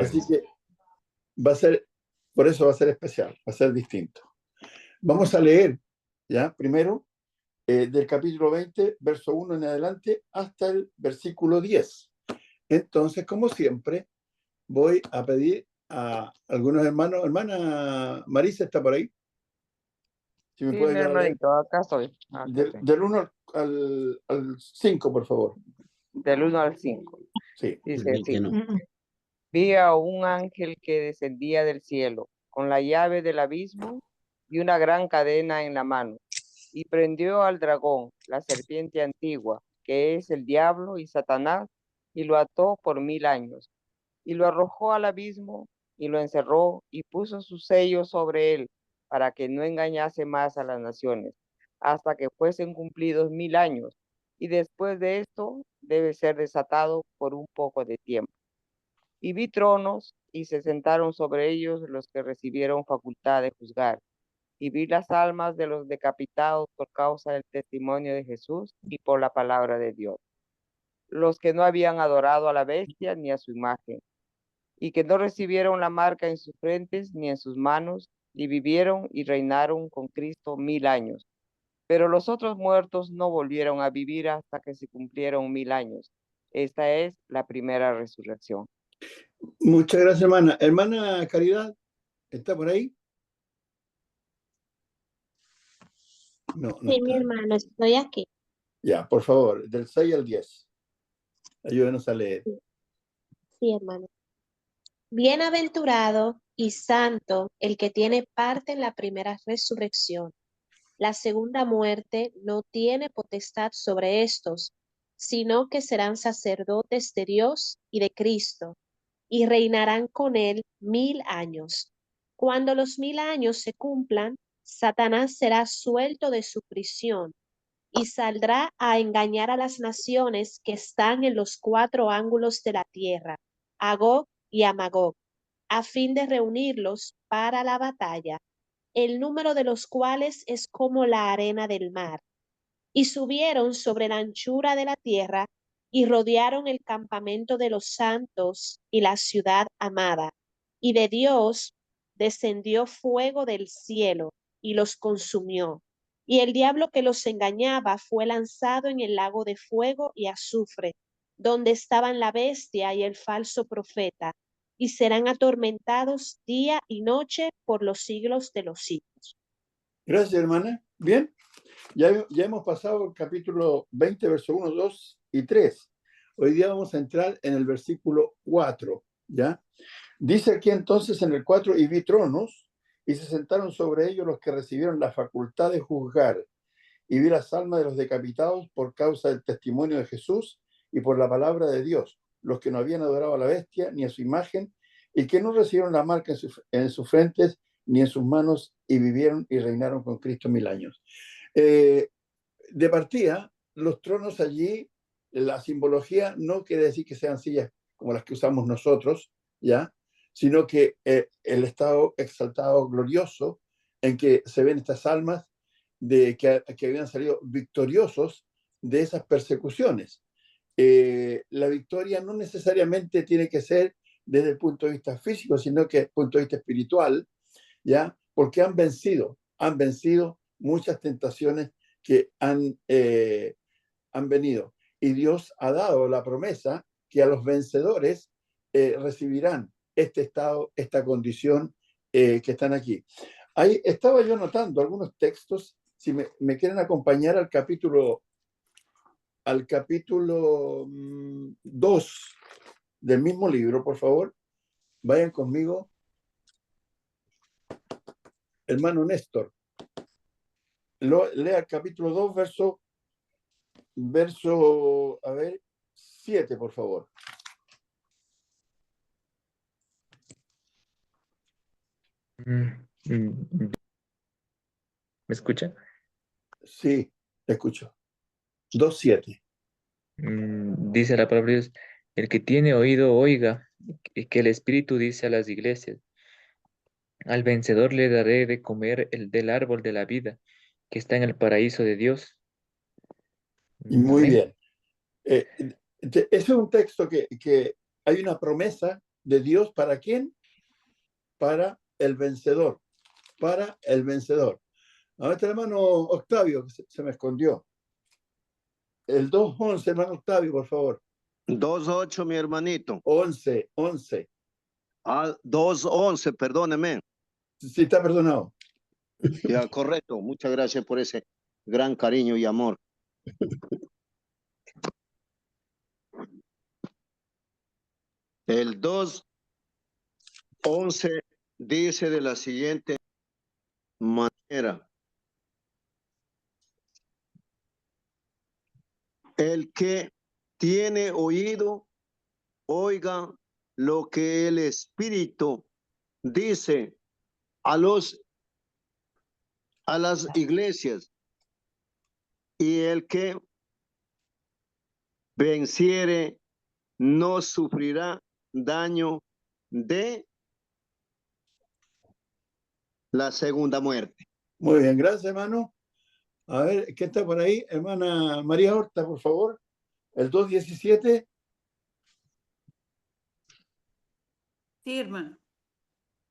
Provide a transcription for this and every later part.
Así que va a ser, por eso va a ser especial, va a ser distinto. Vamos a leer, ¿ya? Primero, del capítulo 20, verso 1 en adelante, hasta el versículo 10. Entonces, como siempre, voy a pedir a algunos hermanos. Hermana Marisa, ¿está por ahí? Si me Sí, puede mi ayudar a leer. hermanito, acá estoy. Del 1 al 5, por favor. Del 1 al 5. Sí. Dice así. No. Vi a un ángel que descendía del cielo con la llave del abismo y una gran cadena en la mano, y prendió al dragón, la serpiente antigua, que es el diablo y Satanás, y lo ató por 1000 años, y lo arrojó al abismo, y lo encerró, y puso su sello sobre él, para que no engañase más a las naciones, hasta que fuesen cumplidos 1000 años, y después de esto debe ser desatado por un poco de tiempo. Y vi tronos, y se sentaron sobre ellos los que recibieron facultad de juzgar. Y vi las almas de los decapitados por causa del testimonio de Jesús y por la palabra de Dios, los que no habían adorado a la bestia ni a su imagen, y que no recibieron la marca en sus frentes ni en sus manos, y vivieron y reinaron con Cristo 1000 años. Pero los otros muertos no volvieron a vivir hasta que se cumplieron 1000 años. Esta es la primera resurrección. Muchas gracias, hermana. Hermana Caridad, ¿está por ahí? No, no Sí, mi está. hermano, estoy aquí. Ya, por favor, del 6 al 10. Ayúdenos a leer. Sí, hermano. Bienaventurado y santo el que tiene parte en la primera resurrección. La segunda muerte no tiene potestad sobre estos, sino que serán sacerdotes de Dios y de Cristo, y reinarán con él 1000 años. Cuando los 1000 años se cumplan, Satanás será suelto de su prisión y saldrá a engañar a las naciones que están en los 4 ángulos de la tierra, a Gog y a Magog, a fin de reunirlos para la batalla, el número de los cuales es como la arena del mar. Y subieron sobre la anchura de la tierra y rodearon el campamento de los santos y la ciudad amada. Y de Dios descendió fuego del cielo y los consumió. Y el diablo que los engañaba fue lanzado en el lago de fuego y azufre, donde estaban la bestia y el falso profeta, y serán atormentados día y noche por los siglos de los siglos. Gracias, hermana. Bien, ya hemos pasado el capítulo 20, verso 1, 2 y 3. Hoy día vamos a entrar en el versículo 4, ¿ya? Dice aquí entonces en el 4, y vi tronos, y se sentaron sobre ellos los que recibieron la facultad de juzgar, y vi las almas de los decapitados por causa del testimonio de Jesús y por la palabra de Dios, los que no habían adorado a la bestia ni a su imagen, y que no recibieron la marca en sus frentes ni en sus manos, y vivieron y reinaron con Cristo 1000 años. De partida, los tronos allí, la simbología no quiere decir que sean sillas como las que usamos nosotros, ¿ya? Sino que el estado exaltado, glorioso, en que se ven estas almas que habían salido victoriosos de esas persecuciones. La victoria no necesariamente tiene que ser desde el punto de vista físico, sino que desde el punto de vista espiritual, ¿ya? Porque han vencido muchas tentaciones que han venido. Y Dios ha dado la promesa que a los vencedores recibirán este estado, esta condición que están aquí. Ahí estaba yo notando algunos textos, si me quieren acompañar al capítulo 2 del mismo libro, por favor. Vayan conmigo. Hermano Néstor, lea el capítulo 2, verso, a ver, 7, por favor. ¿Me escucha? Sí, te escucho. 2:7. Dice la palabra de Dios, el que tiene oído oiga, y que el Espíritu dice a las iglesias, al vencedor le daré de comer el del árbol de la vida, que está en el paraíso de Dios. Muy Amén. bien. Ese es un texto que hay una promesa de Dios, ¿para quién? Para el vencedor, para el vencedor. Ahora está el hermano Octavio, que se me escondió. El 2:11, hermano Octavio, por favor. 2:8, mi hermanito. 11. 2:11, perdóneme. Sí, está perdonado. Ya, correcto. Muchas gracias por ese gran cariño y amor. El 2:11 dice de la siguiente manera. El que tiene oído, oiga lo que el Espíritu dice a las iglesias, y el que venciere no sufrirá daño de la segunda muerte. Muy bien, gracias, hermano. A ver, ¿qué está por ahí? Hermana María Horta, por favor. El 2:17. Sí, hermano.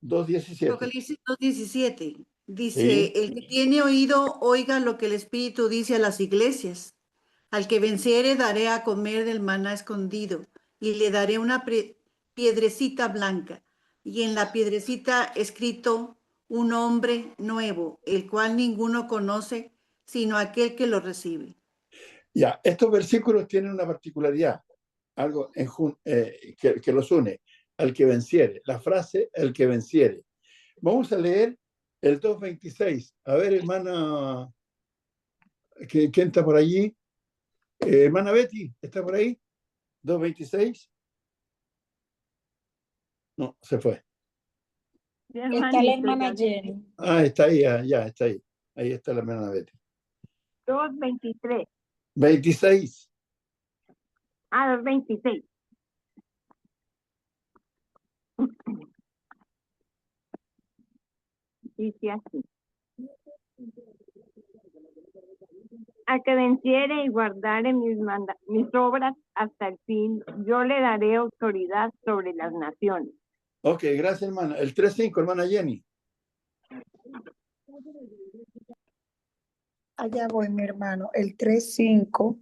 2:17. Apocalipsis 2:17. Dice, Sí. el que tiene oído, oiga lo que el Espíritu dice a las iglesias. Al que venciere daré a comer del maná escondido y le daré una piedrecita blanca y en la piedrecita escrito un nombre nuevo, el cual ninguno conoce sino aquel que lo recibe. Ya, estos versículos tienen una particularidad, algo que los une. Al que venciere, la frase el que venciere. Vamos a leer el 2:26. A ver, hermana, ¿quién está por allí? Hermana Betty, ¿está por ahí? 2:26. No, se fue. Está la hermana Jenny. Ah, está ahí, ya, está ahí. Ahí está la hermana Betty. 2:23. 26. 2:26. Dice así. Al que venciere y guardare mis obras hasta el fin, yo le daré autoridad sobre las naciones. Ok, gracias, hermana. El 3:5, hermana Jenny. Allá voy, mi hermano. El 3:5.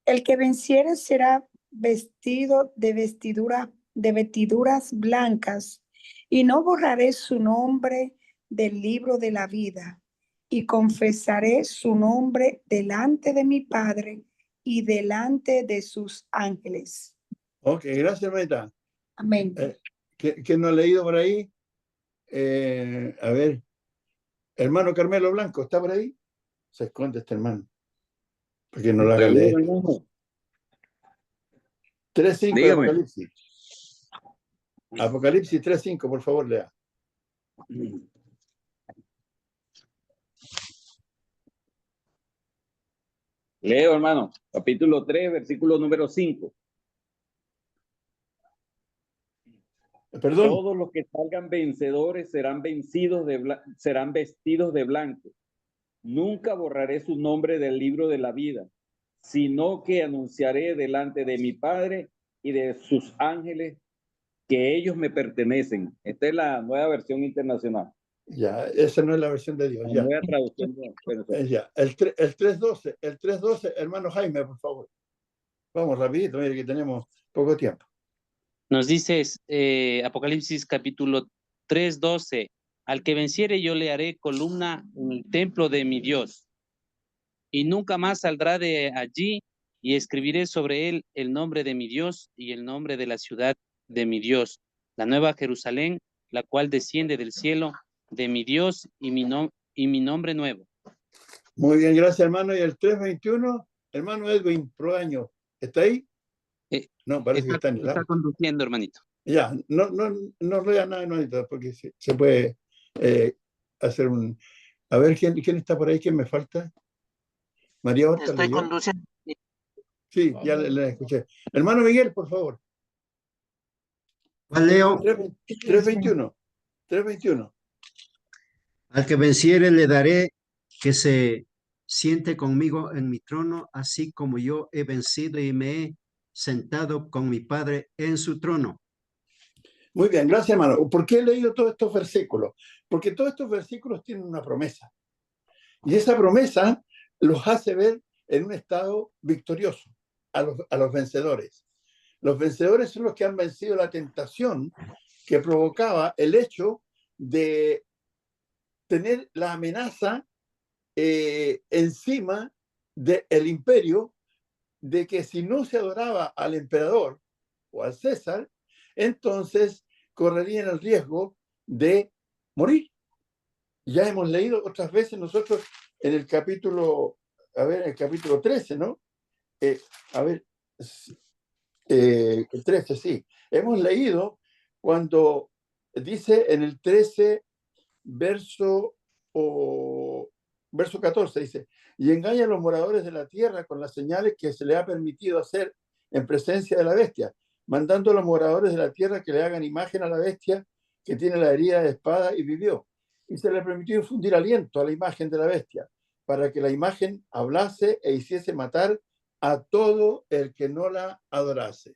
El que venciere será vestido de vestiduras blancas, y no borraré su nombre del libro de la vida, y confesaré su nombre delante de mi Padre y delante de sus ángeles. Ok, gracias, hermanita. Amén. ¿Quién no ha leído por ahí? A ver, hermano Carmelo Blanco, ¿está por ahí? Se esconde este hermano. Porque no lo haga leer. 3:5 de Apocalipsis. Apocalipsis 3:5, por favor, lea. Leo, hermano, capítulo 3, versículo número 5. Perdón. Todos los que salgan vencedores serán vestidos de blanco. Nunca borraré su nombre del libro de la vida, sino que anunciaré delante de mi Padre y de sus ángeles que ellos me pertenecen. Esta es la nueva versión internacional. Ya, esa no es la versión de Dios. La Ya. nueva traducción. Ya. El 3:12, hermano Jaime, por favor. Vamos rapidito, mire que tenemos poco tiempo. Nos dice Apocalipsis capítulo 3:12, al que venciere yo le haré columna en el templo de mi Dios, y nunca más saldrá de allí, y escribiré sobre él el nombre de mi Dios y el nombre de la ciudad de mi Dios, la nueva Jerusalén, la cual desciende del cielo de mi Dios y mi nombre nuevo. Muy bien, gracias, hermano. Y el 3:21, hermano Edwin Proaño, ¿está ahí? No, parece que está en el Está conduciendo, hermanito. Ya, no lea nada, hermanito, porque se puede hacer un... A ver, ¿quién está por ahí? ¿Quién me falta? María Horta. Estoy conduciendo. Sí, ya le escuché. Hermano Miguel, por favor. ¿Cuál leo? 3:21. Al que venciere le daré que se siente conmigo en mi trono, así como yo he vencido y me he sentado con mi Padre en su trono. Muy bien, gracias, hermano. ¿Por qué he leído todos estos versículos? Porque todos estos versículos tienen una promesa. Y esa promesa los hace ver en un estado victorioso a los vencedores. Los vencedores son los que han vencido la tentación que provocaba el hecho de tener la amenaza encima del imperio, de que si no se adoraba al emperador o al César, entonces correrían el riesgo de morir. Ya hemos leído otras veces nosotros en el capítulo, en el capítulo 13, ¿no? El 13, sí. Hemos leído cuando dice en el 13, verso 14, dice, y engaña a los moradores de la tierra con las señales que se le ha permitido hacer en presencia de la bestia, mandando a los moradores de la tierra que le hagan imagen a la bestia que tiene la herida de espada y vivió. Y se le permitió infundir aliento a la imagen de la bestia, para que la imagen hablase e hiciese matar a todo el que no la adorase.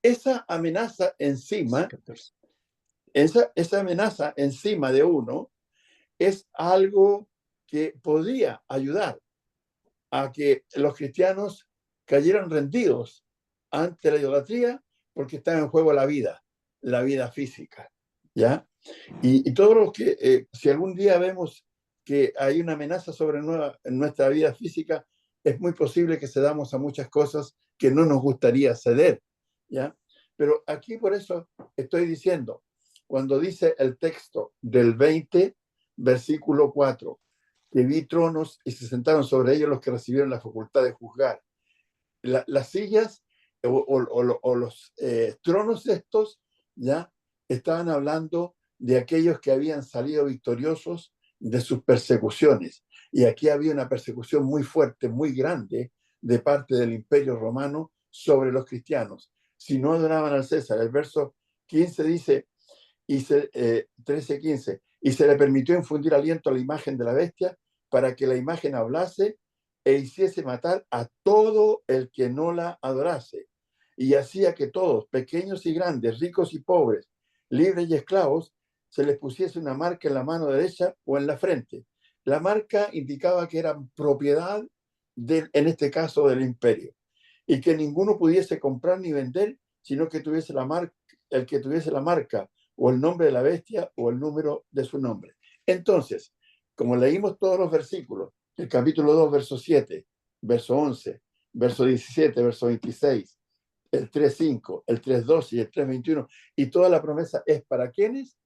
Esa amenaza encima, esa amenaza encima de uno es algo que podría ayudar a que los cristianos cayeran rendidos ante la idolatría, porque está en juego la vida física, ¿ya? Y todos los que, si algún día vemos que hay una amenaza sobre nuestra vida física, es muy posible que cedamos a muchas cosas que no nos gustaría ceder, ¿ya? Pero aquí por eso estoy diciendo, cuando dice el texto del 20, versículo 4, que vi tronos y se sentaron sobre ellos los que recibieron la facultad de juzgar. Las sillas o los tronos estos ya estaban hablando de aquellos que habían salido victoriosos de sus persecuciones. Y aquí había una persecución muy fuerte, muy grande de parte del Imperio Romano sobre los cristianos. Si no adoraban al César, el verso 15 dice, 13:15, y se le permitió infundir aliento a la imagen de la bestia para que la imagen hablase e hiciese matar a todo el que no la adorase. Y hacía que todos, pequeños y grandes, ricos y pobres, libres y esclavos, se les pusiese una marca en la mano derecha o en la frente. La marca indicaba que eran propiedad, en este caso, del imperio, y que ninguno pudiese comprar ni vender, sino que tuviese la marca, el que tuviese la marca o el nombre de la bestia o el número de su nombre. Entonces, como leímos todos los versículos, el capítulo 2, verso 7, verso 11, verso 17, verso 26, el 3:5, el 3:12 y el 3:21, y toda la promesa es ¿para quiénes?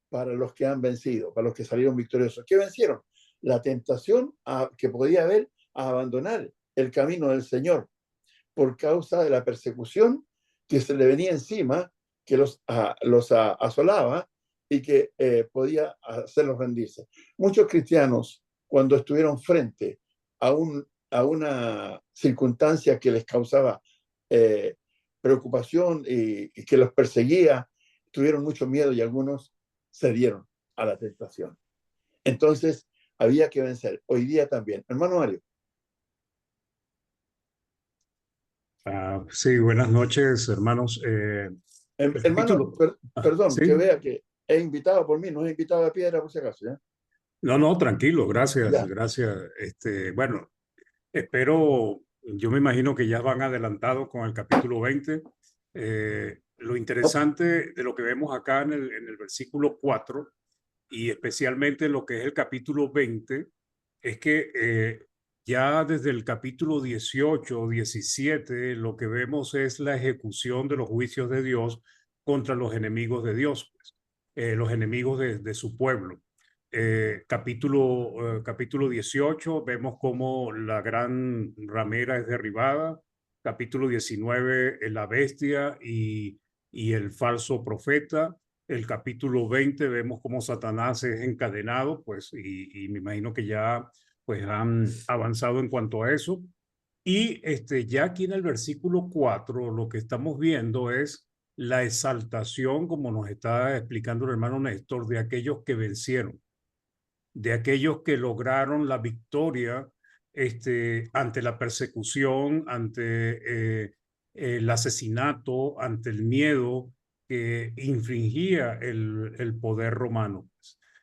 Para los que han vencido, para los que salieron victoriosos. ¿Qué vencieron? La tentación que podía haber a abandonar el camino del Señor por causa de la persecución que se le venía encima, que los asolaba y que podía hacerlos rendirse. Muchos cristianos, cuando estuvieron frente a una circunstancia que les causaba preocupación y que los perseguía, tuvieron mucho miedo y algunos cedieron a la tentación. Entonces, había que vencer. Hoy día también. Hermano Mario. Sí, buenas noches, hermanos. Hermano, perdón, ¿sí? que vea que he invitado por mí, no he invitado a piedra por si acaso, ¿ya? No, tranquilo, gracias, Ya. gracias. Bueno, espero, yo me imagino que ya van adelantados con el capítulo 20. Lo interesante de lo que vemos acá en el versículo 4 y especialmente lo que es el capítulo 20 es que ya desde el capítulo 18 o 17 lo que vemos es la ejecución de los juicios de Dios contra los enemigos de Dios, pues, los enemigos de su pueblo. Capítulo 18 vemos cómo la gran ramera es derribada. Capítulo 19 la bestia y el falso profeta. El capítulo 20 vemos cómo Satanás es encadenado, pues, y me imagino que ya pues han avanzado en cuanto a eso. Y ya aquí en el versículo 4 lo que estamos viendo es la exaltación, como nos está explicando el hermano Néstor, de aquellos que vencieron, de aquellos que lograron la victoria ante la persecución, ante el asesinato, ante el miedo, que infringía el poder romano.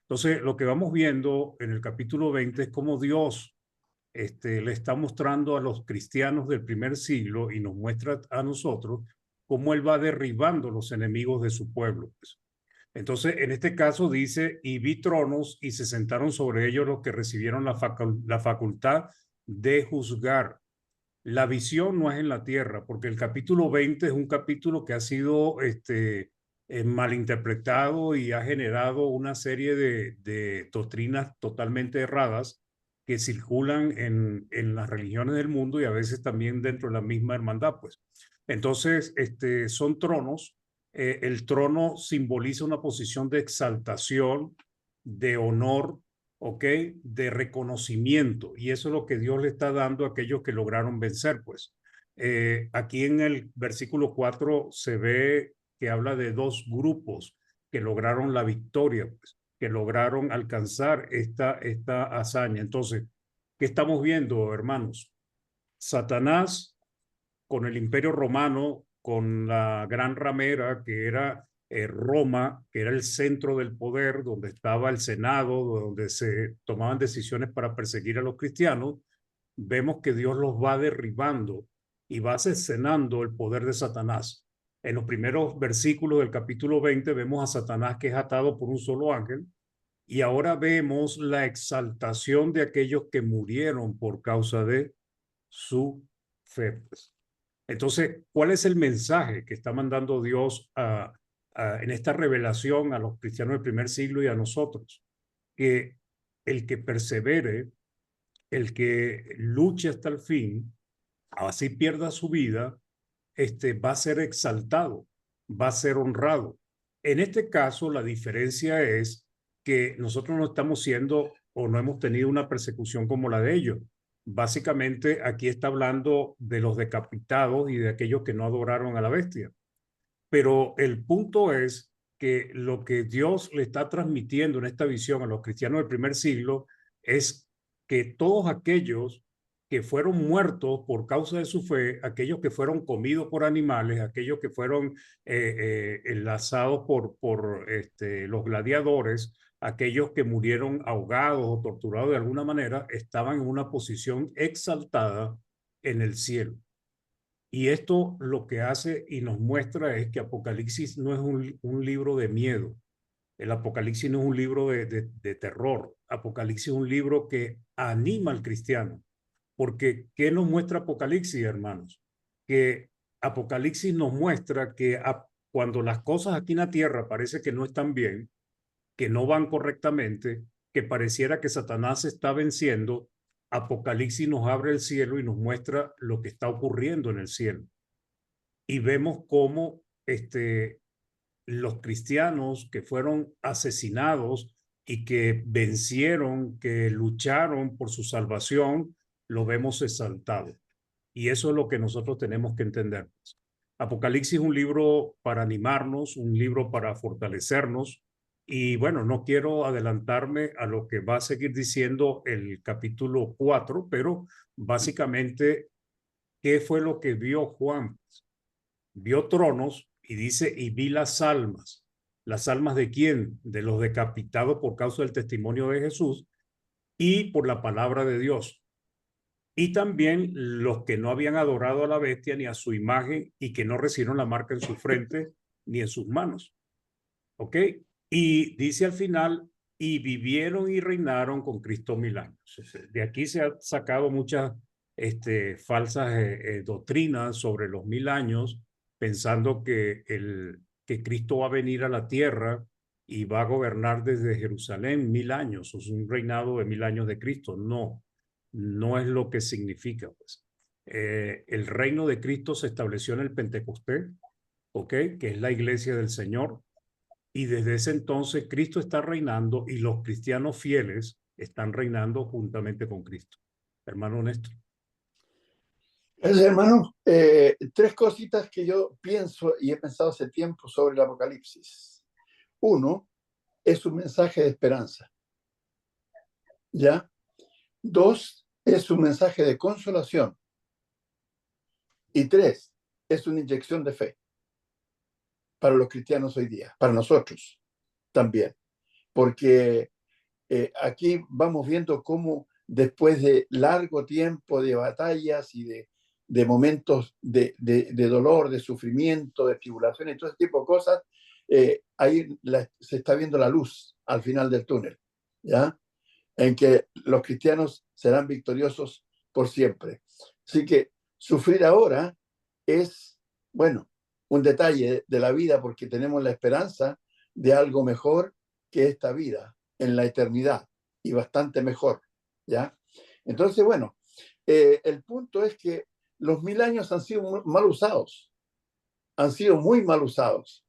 Entonces, lo que vamos viendo en el capítulo 20 es cómo Dios le está mostrando a los cristianos del primer siglo y nos muestra a nosotros cómo él va derribando los enemigos de su pueblo. Entonces, en este caso dice, y vi tronos y se sentaron sobre ellos los que recibieron la facultad de juzgar. La visión no es en la tierra, porque el capítulo 20 es un capítulo que ha sido malinterpretado y ha generado una serie de doctrinas totalmente erradas que circulan en las religiones del mundo y a veces también dentro de la misma hermandad, pues. Entonces, son tronos. El trono simboliza una posición de exaltación, de honor, ¿ok? De reconocimiento. Y eso es lo que Dios le está dando a aquellos que lograron vencer, pues. Aquí en el versículo 4 se ve que habla de dos grupos que lograron la victoria, pues, que lograron alcanzar esta hazaña. Entonces, ¿qué estamos viendo, hermanos? Satanás con el Imperio Romano, con la gran ramera que era Roma, que era el centro del poder, donde estaba el Senado, donde se tomaban decisiones para perseguir a los cristianos, vemos que Dios los va derribando y va cercenando el poder de Satanás. En los primeros versículos del capítulo 20 vemos a Satanás que es atado por un solo ángel, y ahora vemos la exaltación de aquellos que murieron por causa de su fe. Entonces, ¿cuál es el mensaje que está mandando Dios en esta revelación a los cristianos del primer siglo y a nosotros? Que el que persevere, el que luche hasta el fin, así pierda su vida, va a ser exaltado, va a ser honrado. En este caso, la diferencia es que nosotros no estamos siendo o no hemos tenido una persecución como la de ellos. Básicamente, aquí está hablando de los decapitados y de aquellos que no adoraron a la bestia. Pero el punto es que lo que Dios le está transmitiendo en esta visión a los cristianos del primer siglo es que todos aquellos que fueron muertos por causa de su fe, aquellos que fueron comidos por animales, aquellos que fueron enlazados por los gladiadores, aquellos que murieron ahogados o torturados de alguna manera, estaban en una posición exaltada en el cielo. Y esto lo que hace y nos muestra es que Apocalipsis no es un libro de miedo. El Apocalipsis no es un libro de terror. Apocalipsis es un libro que anima al cristiano. Porque, ¿qué nos muestra Apocalipsis, hermanos? Que Apocalipsis nos muestra que cuando las cosas aquí en la tierra parece que no están bien, que no van correctamente, que pareciera que Satanás está venciendo, Apocalipsis nos abre el cielo y nos muestra lo que está ocurriendo en el cielo. Y vemos cómo los cristianos que fueron asesinados y que vencieron, que lucharon por su salvación, lo vemos exaltado. Y eso es lo que nosotros tenemos que entender. Apocalipsis es un libro para animarnos, un libro para fortalecernos. Y bueno, no quiero adelantarme a lo que va a seguir diciendo el capítulo 4, pero básicamente, ¿qué fue lo que vio Juan? Vio tronos y dice, y vi las almas. ¿Las almas de quién? De los decapitados por causa del testimonio de Jesús y por la palabra de Dios. Y también los que no habían adorado a la bestia ni a su imagen y que no recibieron la marca en su frente ni en sus manos. ¿Ok? Y dice al final, y vivieron y reinaron con Cristo 1000 años. De aquí se han sacado muchas falsas doctrinas sobre los 1000 años, pensando que Cristo va a venir a la tierra y va a gobernar desde Jerusalén 1000 años. Es un reinado de 1000 años de Cristo. No, no es lo que significa, pues. El reino de Cristo se estableció en el Pentecostés, ¿ok? Que es la iglesia del Señor. Y desde ese entonces Cristo está reinando y los cristianos fieles están reinando juntamente con Cristo. Hermano Néstor. Gracias, hermano. Tres cositas que yo pienso y he pensado hace tiempo sobre el Apocalipsis. Uno, es un mensaje de esperanza. ¿Ya? Dos, es un mensaje de consolación. Y tres, es una inyección de fe. para los cristianos hoy día, para nosotros también, porque aquí vamos viendo cómo después de largo tiempo de batallas y de momentos de dolor, de sufrimiento, de tribulación y todo ese tipo de cosas, ahí se está viendo la luz al final del túnel, ¿ya? En que los cristianos serán victoriosos por siempre. Así que sufrir ahora es, bueno, un detalle de la vida, porque tenemos la esperanza de algo mejor que esta vida en la eternidad, y bastante mejor, ¿ya? Entonces, bueno, el punto es que los 1000 años han sido mal usados, han sido muy mal usados.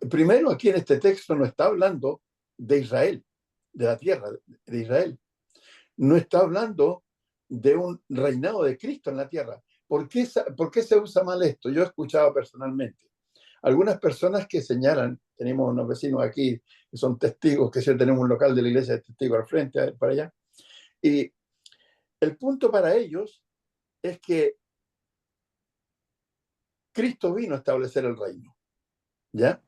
Primero, aquí en este texto no está hablando de Israel, de la tierra de Israel. No está hablando de un reinado de Cristo en la tierra. ¿Por qué se usa mal esto? Yo he escuchado personalmente algunas personas que señalan, tenemos unos vecinos aquí que son testigos, que sí, tenemos un local de la iglesia de testigos al frente, para allá, y el punto para ellos es que Cristo vino a establecer el reino, ¿ya?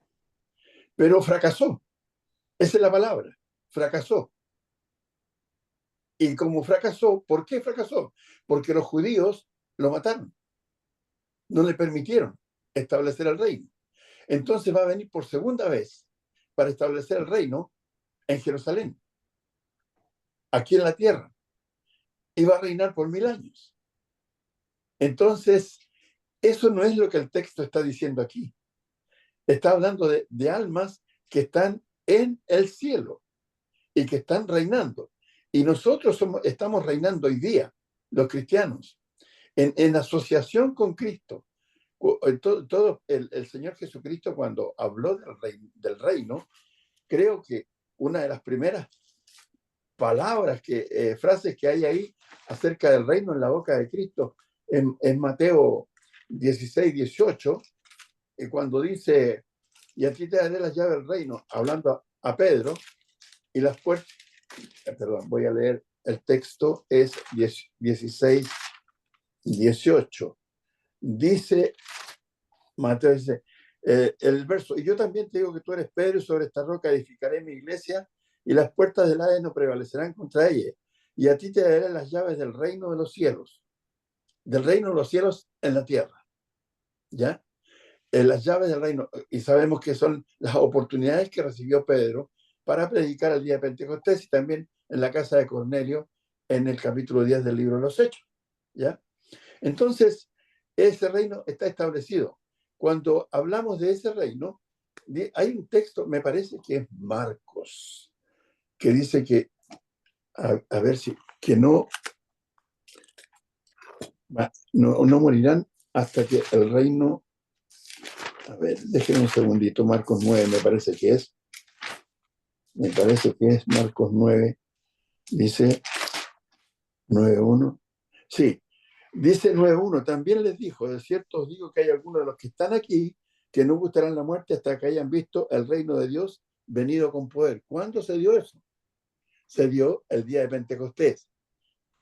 Pero fracasó. Esa es la palabra, fracasó. Y como fracasó, ¿por qué fracasó? Porque los judíos lo mataron, no le permitieron establecer el reino. Entonces va a venir por segunda vez para establecer el reino en Jerusalén, aquí en la tierra, y va a reinar por 1000 años. Entonces, eso no es lo que el texto está diciendo aquí. Está hablando de almas que están en el cielo y que están reinando. Y nosotros estamos reinando hoy día, los cristianos, en asociación con Cristo. El Señor Jesucristo, cuando habló del reino, creo que una de las primeras palabras, frases que hay ahí acerca del reino en la boca de Cristo, en Mateo 16, 18, cuando dice, y a ti te daré las llaves del reino, hablando a Pedro, y las puertas, perdón, voy a leer el texto, es 16, 18. Dice, Mateo dice, el verso, y yo también te digo que tú eres Pedro, y sobre esta roca edificaré mi iglesia, y las puertas del Hades no prevalecerán contra ella. Y a ti te daré las llaves del reino de los cielos, del reino de los cielos en la tierra, ¿ya? Las llaves del reino, y sabemos que son las oportunidades que recibió Pedro para predicar el día de Pentecostés, y también en la casa de Cornelio, en el capítulo 10 del libro de los Hechos, ¿ya? Entonces, ese reino está establecido. Cuando hablamos de ese reino, hay un texto, me parece que es Marcos, que dice que, a ver si, que no morirán hasta que el reino, a ver, déjenme un segundito, Marcos 9 me parece que es Marcos 9, dice 9.1, sí, dice 9.1, también les dijo, de cierto os digo que hay algunos de los que están aquí que no gustarán la muerte hasta que hayan visto el reino de Dios venido con poder. ¿Cuándo se dio eso? Se dio el día de Pentecostés.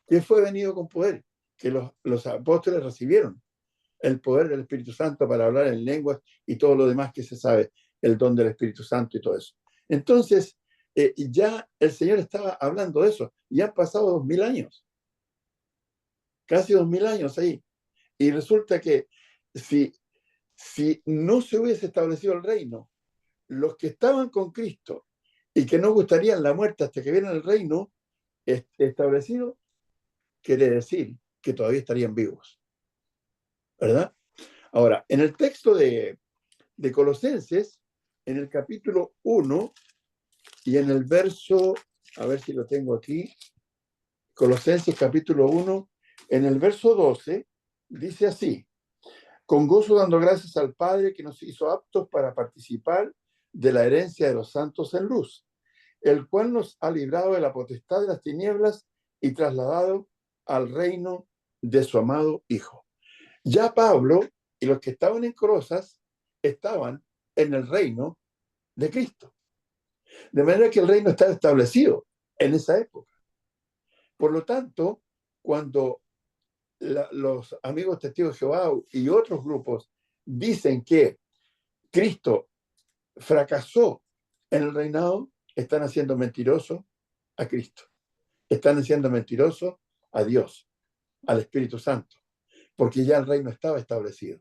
¿Qué fue venido con poder? Que los apóstoles recibieron el poder del Espíritu Santo para hablar en lenguas y todo lo demás que se sabe, el don del Espíritu Santo y todo eso. Entonces, ya el Señor estaba hablando de eso, y han pasado 2000 años, casi 2000 años ahí, y resulta que si no se hubiese establecido el reino, los que estaban con Cristo y que no gustarían la muerte hasta que viera el reino establecido, quiere decir que todavía estarían vivos, ¿verdad? Ahora, en el texto de Colosenses, en el capítulo 1 y en el verso, a ver si lo tengo aquí, Colosenses capítulo 1, en el verso 12, dice así: con gozo dando gracias al Padre que nos hizo aptos para participar de la herencia de los santos en luz, el cual nos ha librado de la potestad de las tinieblas y trasladado al reino de su amado Hijo. Ya Pablo y los que estaban en Colosas estaban en el reino de Cristo. De manera que el reino está establecido en esa época. Por lo tanto, cuando los amigos testigos de Jehová y otros grupos dicen que Cristo fracasó en el reinado, están haciendo mentiroso a Cristo. Están haciendo mentiroso a Dios, al Espíritu Santo, porque ya el reino estaba establecido,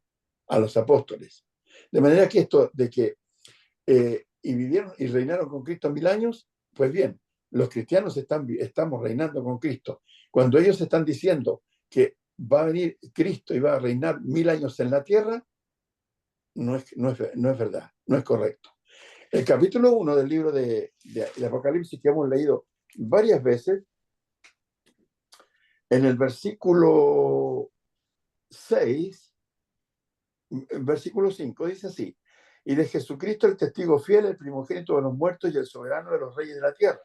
a los apóstoles. De manera que esto de que y vivieron y reinaron con Cristo 1000 años, pues bien, los cristianos estamos reinando con Cristo. Cuando ellos están diciendo que va a venir Cristo y va a reinar 1000 años en la tierra, no es verdad, no es correcto. El capítulo 1 del libro de Apocalipsis, que hemos leído varias veces, en el versículo 6, versículo 5, dice así: y de Jesucristo el testigo fiel, el primogénito de los muertos y el soberano de los reyes de la tierra,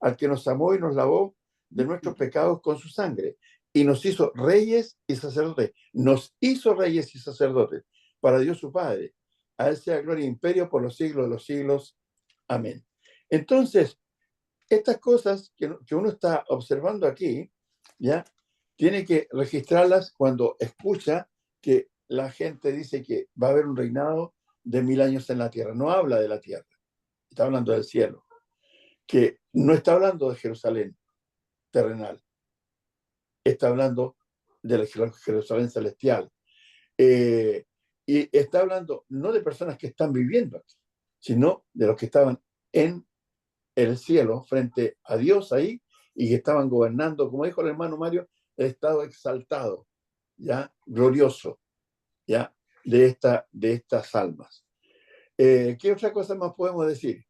al que nos amó y nos lavó de nuestros pecados con su sangre, y nos hizo reyes y sacerdotes. Nos hizo reyes y sacerdotes para Dios su Padre. A él sea gloria e imperio por los siglos de los siglos. Amén. Entonces, estas cosas que uno está observando aquí, ¿ya? Tiene que registrarlas cuando escucha que la gente dice que va a haber un reinado de 1000 años en la tierra. No habla de la tierra, está hablando del cielo, que no está hablando de Jerusalén terrenal, está hablando de la Jerusalén celestial. Y está hablando no de personas que están viviendo aquí, sino de los que estaban en el cielo frente a Dios ahí y que estaban gobernando, como dijo el hermano Mario, el estado exaltado, ya glorioso, ya de estas almas. ¿Qué otra cosa más podemos decir?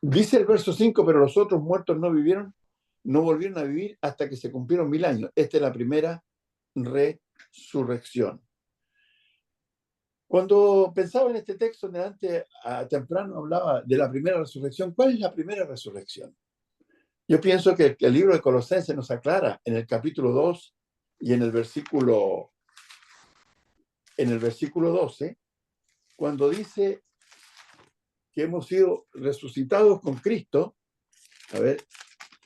Dice el verso 5: pero los otros muertos no volvieron a vivir hasta que se cumplieron 1000 años. Esta es la primera resurrección. Cuando pensaba en este texto, temprano hablaba de la primera resurrección. ¿Cuál es la primera resurrección? Yo pienso que el libro de Colosenses nos aclara en el capítulo 2 y en el versículo 12, cuando dice que hemos sido resucitados con Cristo. A ver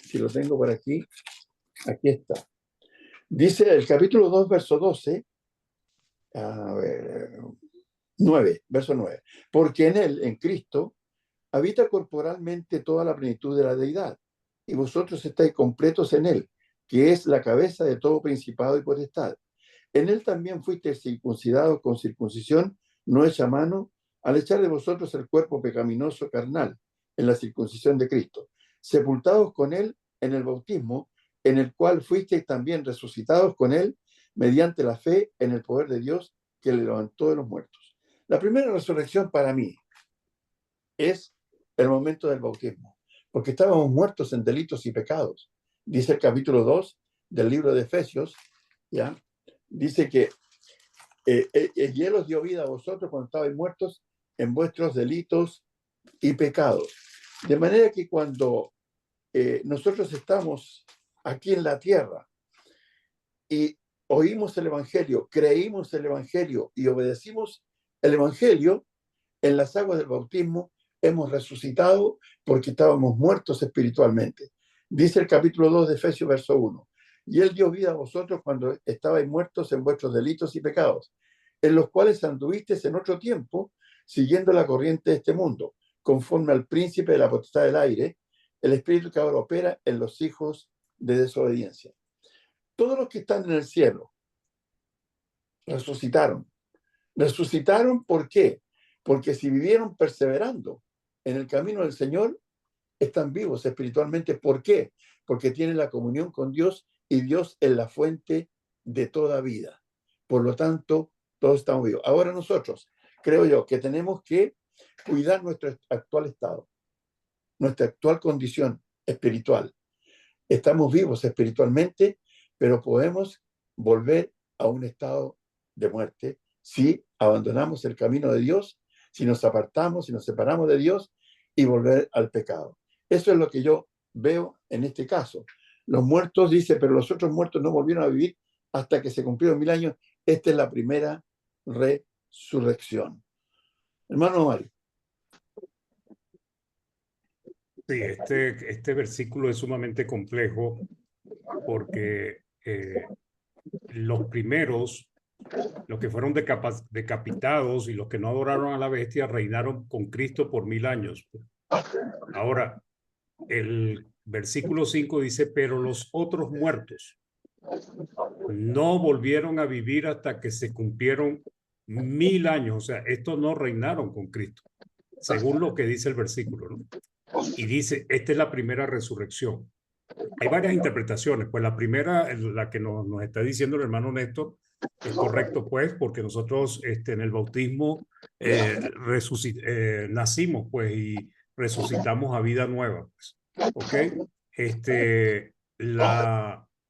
si lo tengo por aquí. Aquí está. Dice el capítulo 2, verso 12. A ver, 9, verso 9. Porque en él, en Cristo, habita corporalmente toda la plenitud de la deidad, y vosotros estáis completos en él, que es la cabeza de todo principado y potestad. En él también fuisteis circuncidados con circuncisión no hecha a mano, al echar de vosotros el cuerpo pecaminoso carnal en la circuncisión de Cristo, sepultados con él en el bautismo, en el cual fuisteis también resucitados con él mediante la fe en el poder de Dios que le levantó de los muertos. La primera resurrección para mí es el momento del bautismo, porque estábamos muertos en delitos y pecados. Dice el capítulo 2 del libro de Efesios, ¿ya? Dice que y él os dio vida a vosotros cuando estabais muertos en vuestros delitos y pecados. De manera que cuando nosotros estamos aquí en la tierra y oímos el Evangelio, creímos el Evangelio y obedecimos el Evangelio, en las aguas del bautismo hemos resucitado porque estábamos muertos espiritualmente. Dice el capítulo 2 de Efesios, verso 1. Y él dio vida a vosotros cuando estabais muertos en vuestros delitos y pecados, en los cuales anduvisteis en otro tiempo, siguiendo la corriente de este mundo, conforme al príncipe de la potestad del aire, el espíritu que ahora opera en los hijos de desobediencia. Todos los que están en el cielo resucitaron. ¿Resucitaron por qué? Porque si vivieron perseverando en el camino del Señor, están vivos espiritualmente. ¿Por qué? Porque tienen la comunión con Dios y Dios es la fuente de toda vida. Por lo tanto, todos estamos vivos. Ahora nosotros, creo yo, que tenemos que cuidar nuestro actual estado, nuestra actual condición espiritual. Estamos vivos espiritualmente, pero podemos volver a un estado de muerte si abandonamos el camino de Dios, si nos apartamos, si nos separamos de Dios y volver al pecado. Eso es lo que yo veo en este caso. Los muertos, dice, pero los otros muertos no volvieron a vivir hasta que se cumplieron 1000 años. Esta es la primera resurrección. Hermano Mario. Sí, este versículo es sumamente complejo porque los primeros Los que fueron decapitados y los que no adoraron a la bestia reinaron con Cristo por 1000 años. Ahora, el versículo 5 dice, pero los otros muertos no volvieron a vivir hasta que se cumplieron 1000 años. O sea, estos no reinaron con Cristo, según lo que dice el versículo, ¿no? Y dice, esta es la primera resurrección. Hay varias interpretaciones. Pues la primera, la que nos está diciendo el hermano Néstor, es correcto, pues, porque nosotros en el bautismo nacimos, pues, y resucitamos a vida nueva, pues. ¿Ok?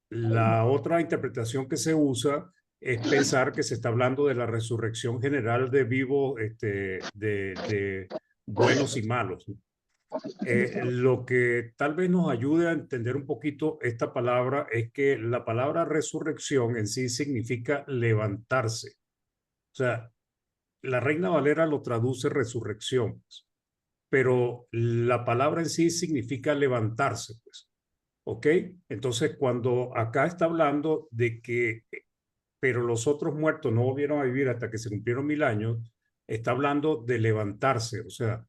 La otra interpretación que se usa es pensar que se está hablando de la resurrección general de vivos, de buenos y malos. Lo que tal vez nos ayude a entender un poquito esta palabra es que la palabra resurrección en sí significa levantarse. O sea, la Reina Valera lo traduce resurrección, pues, pero la palabra en sí significa levantarse, pues. ¿Ok? Entonces, cuando acá está hablando de que, pero los otros muertos no volvieron a vivir hasta que se cumplieron 1000 años, está hablando de levantarse, o sea,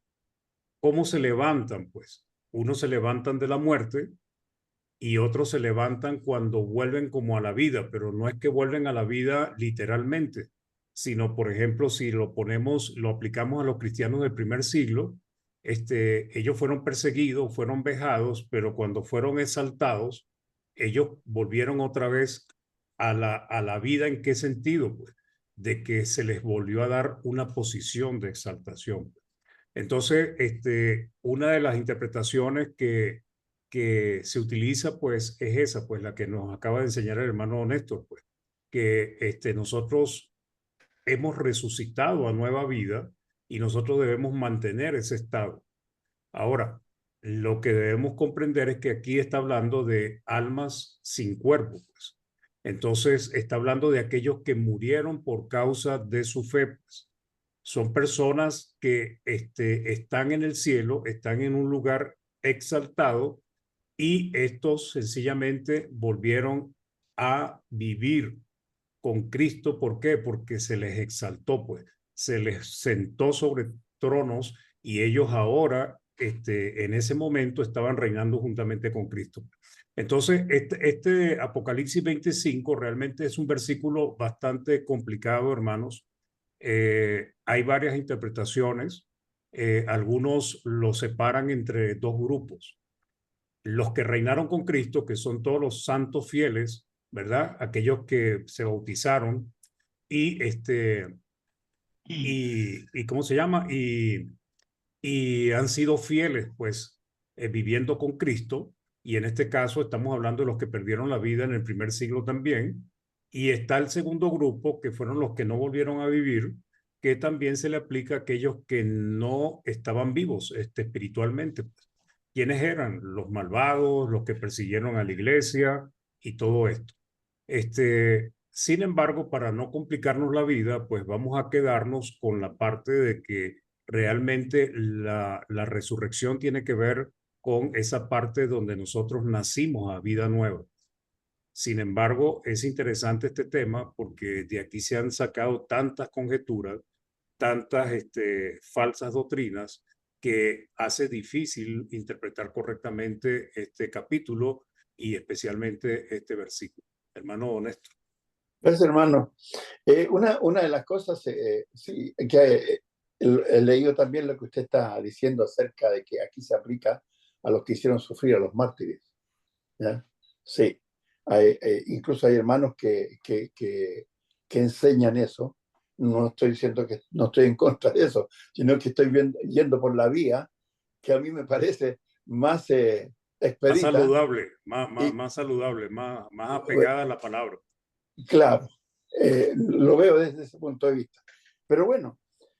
¿cómo se levantan? Pues unos se levantan de la muerte y otros se levantan cuando vuelven como a la vida, pero no es que vuelven a la vida literalmente, sino, por ejemplo, si lo aplicamos a los cristianos del primer siglo, ellos fueron perseguidos, fueron vejados, pero cuando fueron exaltados, ellos volvieron otra vez a la vida. ¿En qué sentido? Pues de que se les volvió a dar una posición de exaltación. Entonces, una de las interpretaciones que se utiliza, pues, es esa, pues, la que nos acaba de enseñar el hermano Néstor, pues, que nosotros hemos resucitado a nueva vida y nosotros debemos mantener ese estado. Ahora, lo que debemos comprender es que aquí está hablando de almas sin cuerpo, pues. Entonces, está hablando de aquellos que murieron por causa de su fe, pues. Son personas que están en el cielo, están en un lugar exaltado y estos sencillamente volvieron a vivir con Cristo. ¿Por qué? Porque se les exaltó, pues, se les sentó sobre tronos y ellos ahora, en ese momento, estaban reinando juntamente con Cristo. Entonces, este Apocalipsis 25 realmente es un versículo bastante complicado, hermanos. Hay varias interpretaciones. Algunos lo separan entre dos grupos. Los que reinaron con Cristo, que son todos los santos fieles, ¿verdad? Aquellos que se bautizaron y ¿cómo se llama? Y han sido fieles, pues, viviendo con Cristo. Y en este caso estamos hablando de los que perdieron la vida en el primer siglo también. Y está el segundo grupo, que fueron los que no volvieron a vivir, que también se le aplica a aquellos que no estaban vivos espiritualmente. ¿Quiénes eran? Los malvados, los que persiguieron a la iglesia y todo esto. Sin embargo, para no complicarnos la vida, pues vamos a quedarnos con la parte de que realmente la resurrección tiene que ver con esa parte donde nosotros nacimos a vida nueva. Sin embargo, es interesante este tema porque de aquí se han sacado tantas conjeturas, tantas falsas doctrinas, que hace difícil interpretar correctamente este capítulo y especialmente este versículo. Hermano Néstor. Gracias, hermano. Una de las cosas, sí, que he leído también lo que usted está diciendo acerca de que aquí se aplica a los que hicieron sufrir a los mártires. ¿Ya? Sí. Incluso hay hermanos que enseñan eso. No estoy diciendo que no estoy en contra de eso, sino que estoy yendo por la vía que a mí me parece más expedita. Más saludable, más saludable, más apegada a la palabra. Claro, lo veo desde ese punto de vista. Pero bueno,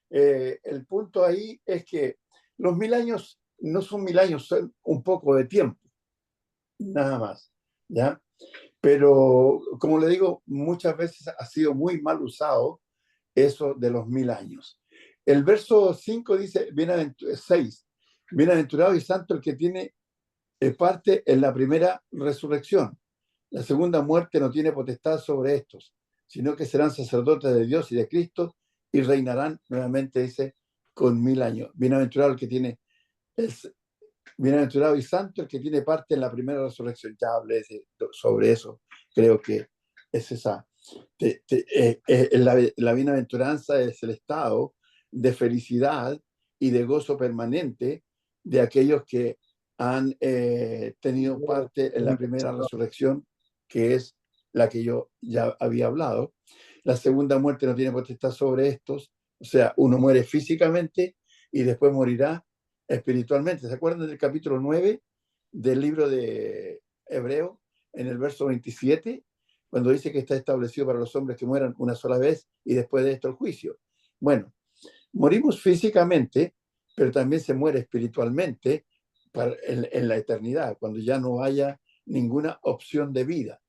el punto ahí es que los 1000 años no son 1000 años, son un poco de tiempo, nada más, ¿ya? Pero, como le digo, muchas veces ha sido muy mal usado eso de los 1000 años. El verso 5 dice, 6, bienaventurado y santo el que tiene parte en la primera resurrección. La segunda muerte no tiene potestad sobre estos, sino que serán sacerdotes de Dios y de Cristo y reinarán nuevamente, dice, con 1000 años. Bienaventurado el que tiene, bienaventurado y santo el que tiene parte en la primera resurrección. Ya hablé sobre eso, creo que es esa. La bienaventuranza es el estado de felicidad y de gozo permanente de aquellos que han tenido parte en la primera resurrección, que es la que yo ya había hablado. La segunda muerte no tiene potestad sobre estos, o sea, uno muere físicamente y después morirá espiritualmente. ¿Se acuerdan del capítulo 9 del libro de Hebreo, en el verso 27? Cuando dice que está establecido para los hombres que mueran una sola vez y después de esto el juicio. Bueno, morimos físicamente, pero también se muere espiritualmente en la eternidad, cuando ya no haya ninguna opción de vida.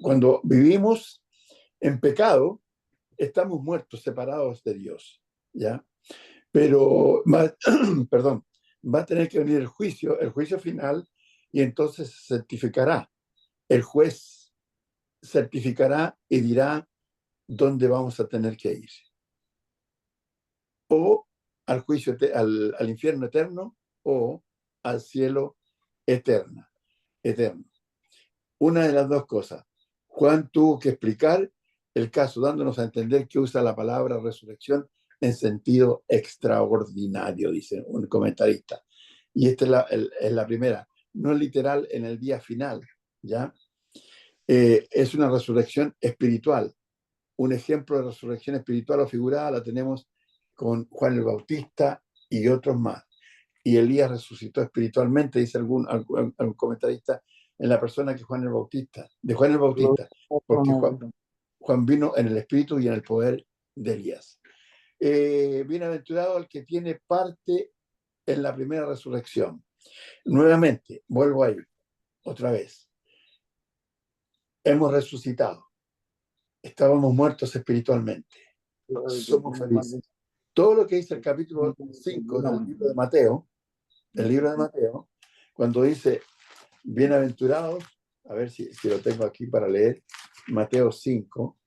Cuando vivimos en pecado, estamos muertos, separados de Dios, ¿ya? Pero, perdón, va a tener que venir el juicio final, y entonces se certificará. El juez certificará y dirá dónde vamos a tener que ir. O al juicio, al infierno eterno, o al cielo eterno. Una de las dos cosas. Juan tuvo que explicar el caso, dándonos a entender que usa la palabra resurrección en sentido extraordinario, dice un comentarista. Y esta es la primera, no literal en el día final, ¿ya? Es una resurrección espiritual. Un ejemplo de resurrección espiritual o figurada la tenemos con Juan el Bautista y otros más. Y Elías resucitó espiritualmente, dice algún comentarista, en la persona de Juan el Bautista, porque Juan vino en el espíritu y en el poder de Elías. Bienaventurado el que tiene parte en la primera resurrección. Nuevamente, vuelvo ahí, otra vez. Hemos resucitado. Estábamos muertos espiritualmente. Somos felices. Todo lo que dice el capítulo 5 del libro de Mateo, cuando dice bienaventurados, a ver si lo tengo aquí para leer, Mateo 5,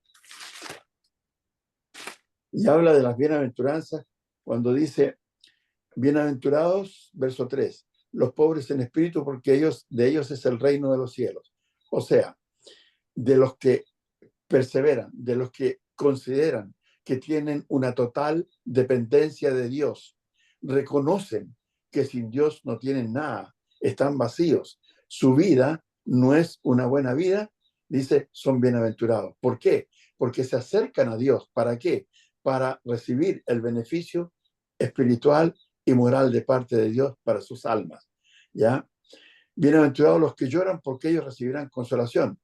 y habla de las bienaventuranzas cuando dice bienaventurados, verso 3, los pobres en espíritu, porque de ellos es el reino de los cielos. O sea, de los que perseveran, de los que consideran que tienen una total dependencia de Dios, reconocen que sin Dios no tienen nada, están vacíos, su vida no es una buena vida, dice, son bienaventurados. ¿Por qué? Porque se acercan a Dios. ¿Para qué? Para recibir el beneficio espiritual y moral de parte de Dios para sus almas, ¿ya? Bienaventurados los que lloran, porque ellos recibirán consolación.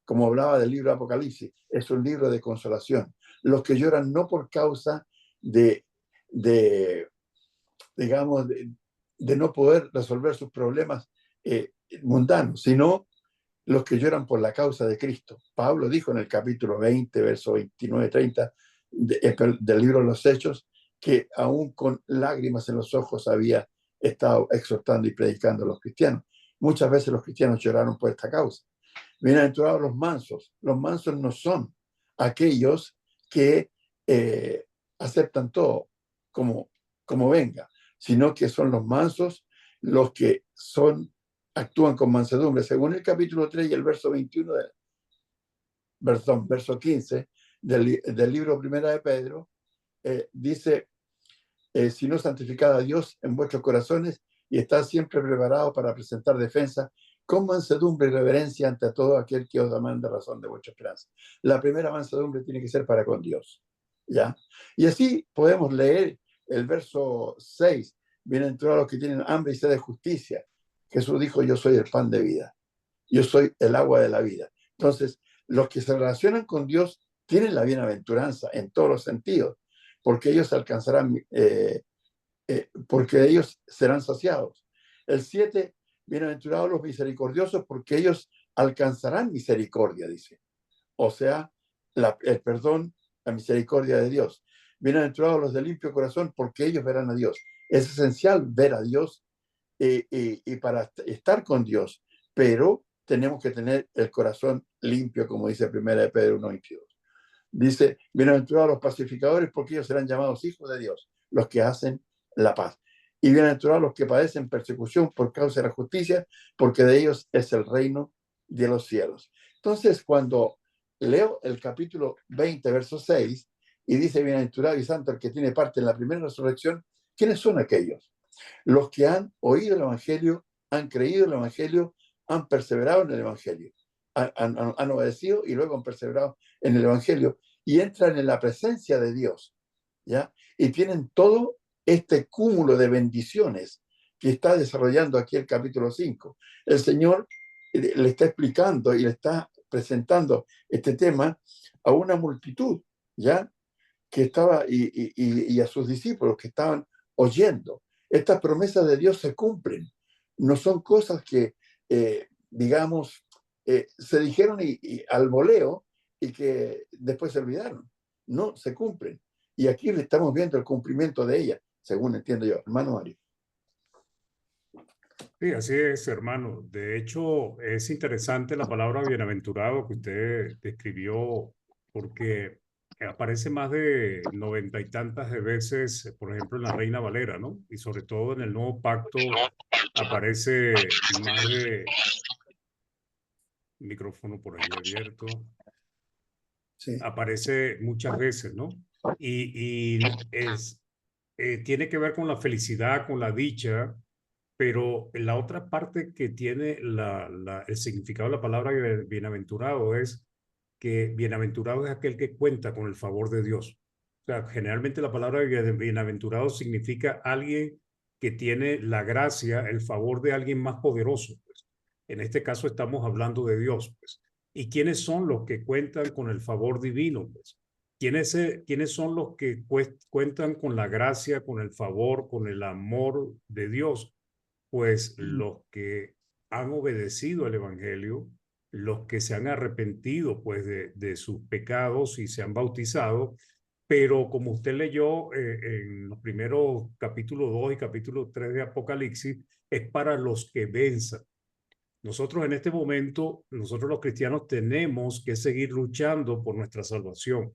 Como hablaba del libro de Apocalipsis, es un libro de consolación. Los que lloran no por causa de no poder resolver sus problemas mundanos, sino los que lloran por la causa de Cristo. Pablo dijo en el capítulo 20, verso 29-30 del libro de los Hechos, que aún con lágrimas en los ojos había estado exhortando y predicando a los cristianos. Muchas veces los cristianos lloraron por esta causa. Bienaventurados los mansos. Los mansos no son aquellos que aceptan todo como venga, sino que son los mansos los que actúan con mansedumbre. Según el capítulo 3 y el verso 21, verso 15 del libro Primera de Pedro, dice, sino santificad a Dios en vuestros corazones y estad siempre preparados para presentar defensa con mansedumbre y reverencia ante todo aquel que os demanda razón de vuestra esperanza. La primera mansedumbre tiene que ser para con Dios, ¿ya? Y así podemos leer el verso 6, bienaventurados los que tienen hambre y sed de justicia. Jesús dijo, yo soy el pan de vida, yo soy el agua de la vida. Entonces, los que se relacionan con Dios tienen la bienaventuranza en todos los sentidos, porque ellos alcanzarán, porque ellos serán saciados. El 7, bienaventurados los misericordiosos, porque ellos alcanzarán misericordia, dice. O sea, el perdón, la misericordia de Dios. Bienaventurados los de limpio corazón, porque ellos verán a Dios. Es esencial ver a Dios y para estar con Dios, pero tenemos que tener el corazón limpio, como dice 1 de Pedro 1:22. Dice, bienaventurados los pacificadores, porque ellos serán llamados hijos de Dios, los que hacen la paz. Y bienaventurados los que padecen persecución por causa de la justicia, porque de ellos es el reino de los cielos. Entonces, cuando leo el capítulo 20, verso 6, y dice, bienaventurado y santo el que tiene parte en la primera resurrección, ¿quiénes son aquellos? Los que han oído el evangelio, han creído el evangelio, han perseverado en el evangelio, han obedecido y luego han perseverado en el evangelio y entran en la presencia de Dios, ¿ya? Y tienen todo este cúmulo de bendiciones que está desarrollando aquí el capítulo 5. El Señor le está explicando y le está presentando este tema a una multitud, ¿ya? Que estaba, y a sus discípulos que estaban oyendo. Estas promesas de Dios se cumplen. No son cosas que, digamos, se dijeron y al voleo y que después se olvidaron. No, se cumplen. Y aquí le estamos viendo el cumplimiento de ellas, según entiendo yo. Hermano Mario. Sí, así es, hermano. De hecho, es interesante la palabra bienaventurado que usted describió, porque aparece más de 90 y tantas de veces, por ejemplo, en la Reina Valera, ¿no? Y sobre todo en el Nuevo Pacto aparece más de... Micrófono por ahí abierto. Sí. Aparece muchas veces, ¿no? Y tiene que ver con la felicidad, con la dicha, pero la otra parte que tiene el significado de la palabra bienaventurado es que bienaventurado es aquel que cuenta con el favor de Dios. O sea, generalmente la palabra bienaventurado significa alguien que tiene la gracia, el favor de alguien más poderoso. Pues. En este caso estamos hablando de Dios. Pues. ¿Y quiénes son los que cuentan con el favor divino? Pues? ¿Quiénes son los que cuentan con la gracia, con el favor, con el amor de Dios? Pues los que han obedecido el Evangelio, los que se han arrepentido pues de sus pecados y se han bautizado, pero como usted leyó en los primeros capítulo 2 y capítulo 3 de Apocalipsis, es para los que venzan. Nosotros en este momento, nosotros los cristianos tenemos que seguir luchando por nuestra salvación,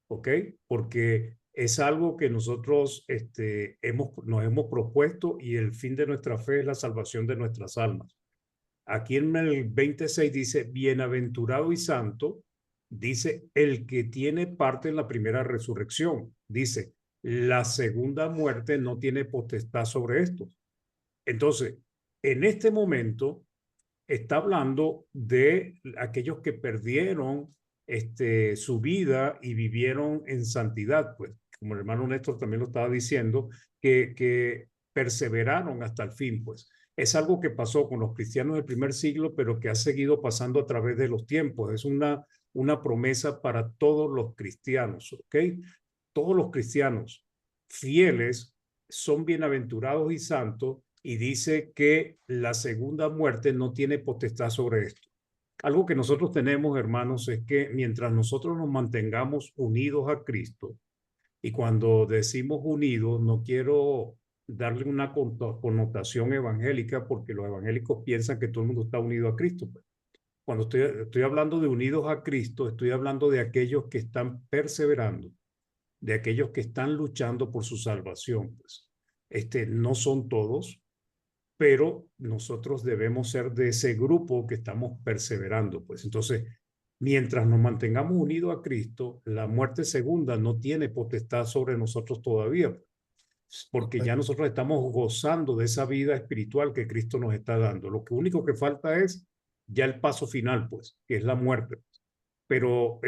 ¿ok? Porque es algo que nosotros nos hemos propuesto y el fin de nuestra fe es la salvación de nuestras almas. Aquí en el 26 dice, bienaventurado y santo, dice, el que tiene parte en la primera resurrección. Dice, la segunda muerte no tiene potestad sobre esto. Entonces, en este momento está hablando de aquellos que perdieron su vida y vivieron en santidad, pues, como el hermano Néstor también lo estaba diciendo, que perseveraron hasta el fin, pues. Es algo que pasó con los cristianos del primer siglo, pero que ha seguido pasando a través de los tiempos. Es una promesa para todos los cristianos, ¿ok? Todos los cristianos fieles son bienaventurados y santos, y dice que la segunda muerte no tiene potestad sobre esto. Algo que nosotros tenemos, hermanos, es que mientras nosotros nos mantengamos unidos a Cristo, y cuando decimos unidos, no quiero darle una connotación evangélica, porque los evangélicos piensan que todo el mundo está unido a Cristo. Cuando estoy hablando de unidos a Cristo, estoy hablando de aquellos que están perseverando, de aquellos que están luchando por su salvación. Pues. No son todos, pero nosotros debemos ser de ese grupo que estamos perseverando. Pues entonces, mientras nos mantengamos unidos a Cristo, la muerte segunda no tiene potestad sobre nosotros todavía, porque ya nosotros estamos gozando de esa vida espiritual que Cristo nos está dando. Lo único que falta es ya el paso final, pues, que es la muerte. Pero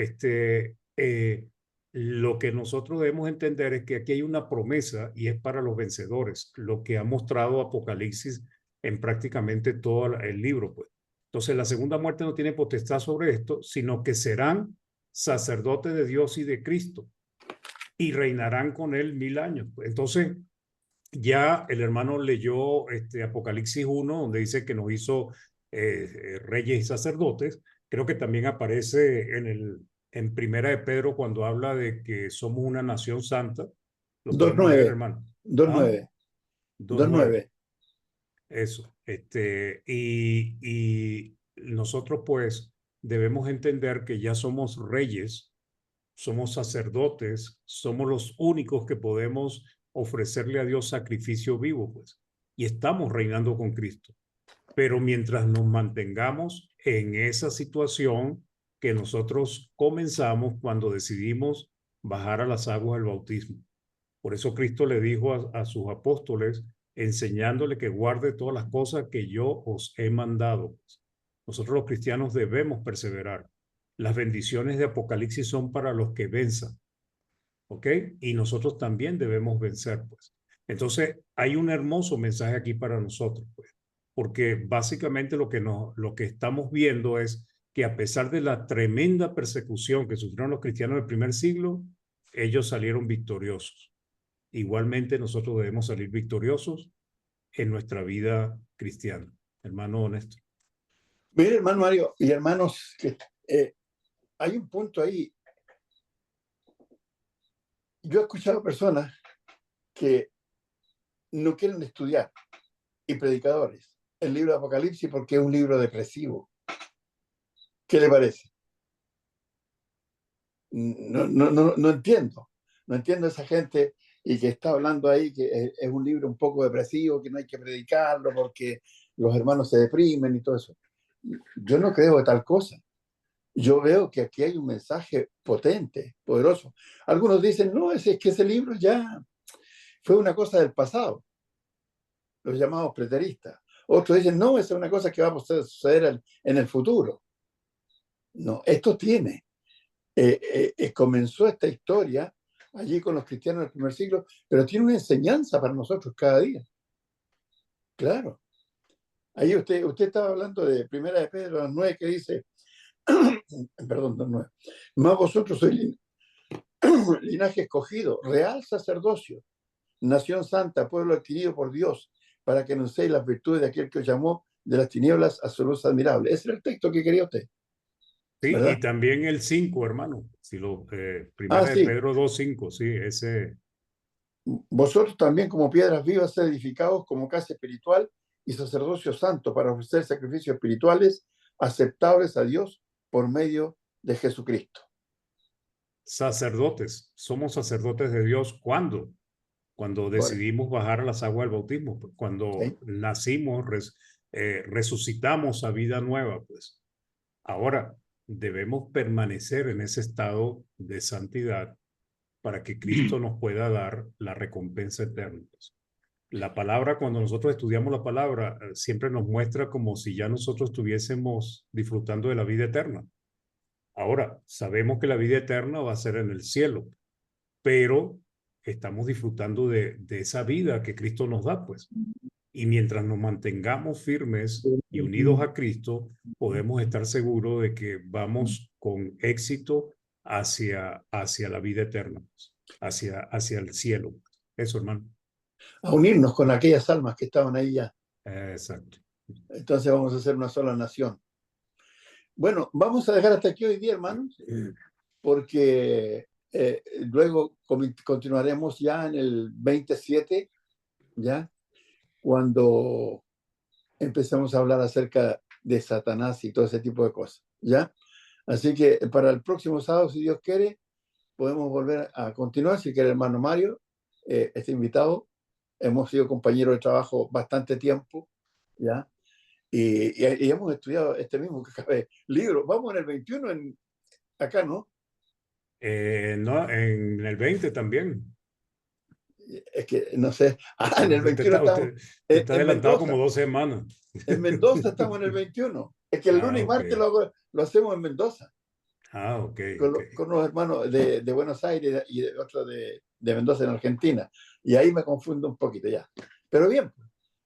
lo que nosotros debemos entender es que aquí hay una promesa y es para los vencedores, lo que ha mostrado Apocalipsis en prácticamente todo el libro, pues. Entonces, la segunda muerte no tiene potestad sobre esto, sino que serán sacerdotes de Dios y de Cristo y reinarán con él 1000 años. Entonces, ya el hermano leyó Apocalipsis 1, donde dice que nos hizo reyes y sacerdotes. Creo que también aparece en Primera de Pedro cuando habla de que somos una nación santa. 2:9, hermano. 2:9. 2:9. Eso. Y nosotros pues debemos entender que ya somos reyes, somos sacerdotes, somos los únicos que podemos ofrecerle a Dios sacrificio vivo, pues, y estamos reinando con Cristo. Pero mientras nos mantengamos en esa situación que nosotros comenzamos cuando decidimos bajar a las aguas del bautismo. Por eso Cristo le dijo a sus apóstoles, enseñándole que guarde todas las cosas que yo os he mandado. Nosotros los cristianos debemos perseverar. Las bendiciones de Apocalipsis son para los que venzan, ¿ok? Y nosotros también debemos vencer, pues. Entonces, hay un hermoso mensaje aquí para nosotros, pues, porque básicamente lo que estamos viendo es que a pesar de la tremenda persecución que sufrieron los cristianos del primer siglo, ellos salieron victoriosos. Igualmente, nosotros debemos salir victoriosos en nuestra vida cristiana. Hermano Néstor. Mire, hermano Mario y hermanos, que hay un punto ahí. Yo he escuchado personas que no quieren estudiar, y predicadores, el libro de Apocalipsis porque es un libro depresivo. ¿Qué le parece? No entiendo. No entiendo a esa gente y que está hablando ahí que es un libro un poco depresivo, que no hay que predicarlo porque los hermanos se deprimen y todo eso. Yo no creo de tal cosa. Yo veo que aquí hay un mensaje potente, poderoso. Algunos dicen, no, es que ese libro ya fue una cosa del pasado, los llamados preteristas. Otros dicen, no, esa es una cosa que va a suceder en el futuro. No, esto tiene. Comenzó esta historia allí con los cristianos del primer siglo, pero tiene una enseñanza para nosotros cada día. Claro. Ahí usted estaba hablando de Primera de Pedro 9, que dice, perdón, 9, más vosotros sois linaje escogido, real sacerdocio, nación santa, pueblo adquirido por Dios, para que anunciéis las virtudes de aquel que os llamó de las tinieblas a su luz admirable. Ese era el texto que quería usted. Sí, ¿verdad? y también el 5, hermano. Si Primera de sí. Pedro 2:5, sí, ese. Vosotros también como piedras vivas sed edificados como casa espiritual y sacerdocio santo para ofrecer sacrificios espirituales aceptables a Dios por medio de Jesucristo. Sacerdotes, somos sacerdotes de Dios. ¿Cuándo? Cuando decidimos bajar a las aguas del bautismo, cuando nacimos, resucitamos a vida nueva, pues. Ahora, debemos permanecer en ese estado de santidad para que Cristo nos pueda dar la recompensa eterna. La palabra, cuando nosotros estudiamos la palabra, siempre nos muestra como si ya nosotros estuviésemos disfrutando de la vida eterna. Ahora, sabemos que la vida eterna va a ser en el cielo, pero estamos disfrutando de esa vida que Cristo nos da, pues. Y mientras nos mantengamos firmes y unidos a Cristo, podemos estar seguros de que vamos con éxito hacia la vida eterna, hacia el cielo. Eso, hermano. A unirnos con aquellas almas que estaban ahí ya. Exacto. Entonces vamos a ser una sola nación. Bueno, vamos a dejar hasta aquí hoy día, hermanos, porque luego continuaremos ya en el 27, ya, cuando empezamos a hablar acerca de Satanás y todo ese tipo de cosas, ¿ya? Así que para el próximo sábado, si Dios quiere, podemos volver a continuar. Si quiere, hermano Mario, está invitado. Hemos sido compañeros de trabajo bastante tiempo, ¿ya? Y hemos estudiado este mismo libro. Vamos en el 21 acá, ¿no? No, en el 20 también. Es que, no sé. En el 21 estamos. Está adelantado Mendoza. como 2 semanas. En Mendoza estamos en el 21. Es que el lunes y martes lo hacemos en Mendoza. Ok. Con los hermanos de Buenos Aires y otros de Mendoza en Argentina. Y ahí me confundo un poquito ya. Pero bien,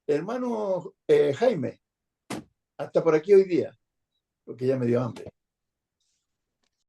hermano Jaime, hasta por aquí hoy día, porque ya me dio hambre.